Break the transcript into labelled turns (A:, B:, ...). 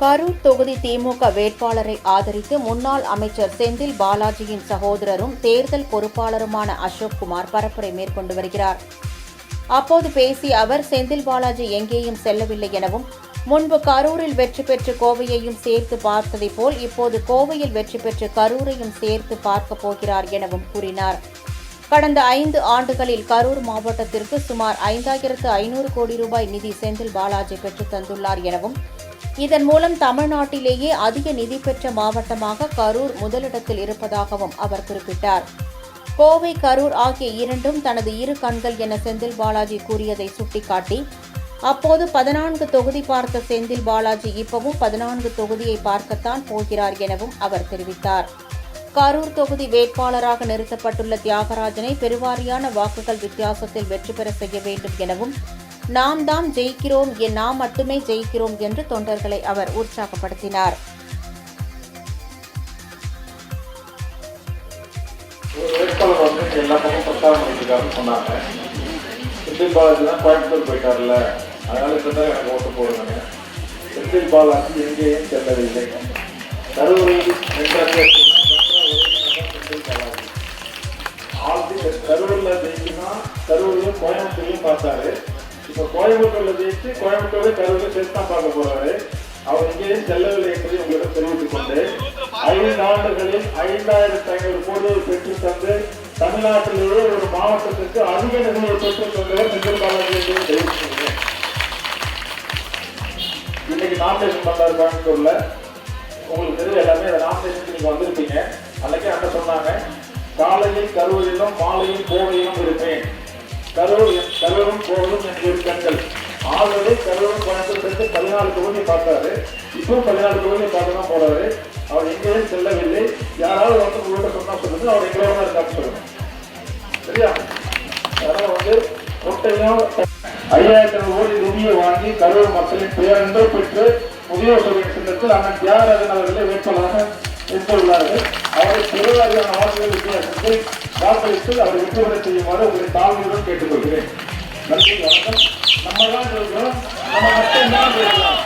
A: கரூர் தொகுதி திமுக வேட்பாளரை ஆதரித்து முன்னாள் அமைச்சர் செந்தில் பாலாஜியின் சகோதரரும் தேர்தல் பொறுப்பாளருமான அசோக் குமார் பரப்புரை மேற்கொண்டு வருகிறார். அப்போது பேசிய அவர், செந்தில் பாலாஜி எங்கேயும் செல்லவில்லை எனவும், முன்பு கரூரில் வெற்றி பெற்று கோவையையும் சேர்த்து பார்த்ததைப் போல் இப்போது கோவையில் வெற்றி பெற்று கரூரையும் சேர்த்து பார்க்கப் போகிறார் எனவும் கூறினார். கடந்த 5 ஆண்டுகளில் கரூர் மாவட்டத்திற்கு சுமார் 5500 கோடி ரூபாய் நிதி செந்தில் பாலாஜி பெற்றுத் தந்துள்ளார் எனவும், இதன் மூலம் தமிழ்நாட்டிலேயே அதிக நிதி பெற்ற மாவட்டமாக கரூர் முதலிடத்தில் இருப்பதாகவும் அவர் குறிப்பிட்டார். கோவை, கரூர் ஆகிய இரண்டும் தனது இரு கண்கள் என செந்தில் பாலாஜி கூறியதை சுட்டிக்காட்டி, அப்போது 14 தொகுதி பார்த்த செந்தில் பாலாஜி இப்பவும் 14 தொகுதியை பார்க்கத்தான் போகிறார் எனவும் அவர் தெரிவித்தார். கரூர் தொகுதி வேட்பாளராக நிறுத்தப்பட்டுள்ள தியாகராஜனை பெருவாரியான வாக்குகள் வித்தியாசத்தில் வெற்றி பெற செய்ய வேண்டும் எனவும், நாம் தான் ஜெயிக்கிறோம், நாம் மட்டுமே ஜெயிக்கிறோம் என்று தொண்டர்களை அவர் உற்சாகப்படுத்தினார்.
B: செந்தில் பாலாஜி தான் கோயம்புத்தூர் போயிட்டார்ல, அதனால இப்பதான் எனக்கு ஓட்டு போடுறாங்க. செந்தில் பாலாஜி எங்கேயும் செல்லவில்லை. கரூரில் கரூர்ல ஜெயிச்சுன்னா கரூர்லையும் கோயம்புத்தூர்லையும் பார்த்தாரு. இப்ப கோயம்புத்தூர்ல ஜெயிச்சு கோயம்புத்தூர்ல கரூர்ல சேர்த்து தான் பார்க்க போறாரு. அவர் எங்கேயும் செல்லவில்லை என்பதை உங்களிடம் தெரிவித்துக் கொண்டு, 5 ஆண்டுகளில் 5500 கோடியை பெற்று தந்து தமிழ்நாட்டிலேயே ஒரு மாவட்டத்திற்கு அதிக நிதியை பெற்றுத் தந்தவர் செந்தில் பாலாஜி என்று தெரிவித்துள்ளேன். இன்னைக்கு நாமினேஷன் பண்றாரு கோயம்புத்தூர்ல. உங்களுக்கு தெரியும், எல்லாமே அந்த நாமினேஷன் நீங்க வந்திருப்பீங்க. அன்னைக்கு அங்க சொன்னாங்க, காலையில் கரூரிலும் மாலையில் கோவையிலும் இருப்பேன். கரூரும் கோவையும் எனக்கு கண்கள். ஆல்ரெடி கரூரும் கோயம்புத்தூர் சேர்த்து 14 தொகுதியை பார்த்தாரு. இப்போ 14 தொகுதியை பார்த்து தான் போறாரு. அவர் எங்கேயும் செல்லவில்லை. யாராவது வந்து உங்கள்கிட்ட சொன்னா சொல்லுங்க, அவர் எங்களோட தான் இருக்கான்னு சொல்லுங்க. சரியா? அதனால கொட்டையும் 5000 கோடி நிதியை வாங்கி கரூர் மக்களின் பேரன்பை பெற்று முதியோர் தொகை சின்னத்தில் அண்ணன் தியாகராஜன் அவர்களை வேட்பாளராக நிறுத்தியுள்ளார்கள். அவரை பெருவாரியான வாக்குகள் வித்தியாசத்தில் வாக்களித்து அவரை வெற்றி பெற செய்யுமாறு உங்களை தாழ்மையுடன் கேட்டுக்கொள்கிறேன். நன்றி, வணக்கம். நம்ம தான் இருக்கிறோம், நம்ம மட்டும் தான் பேசலாம்.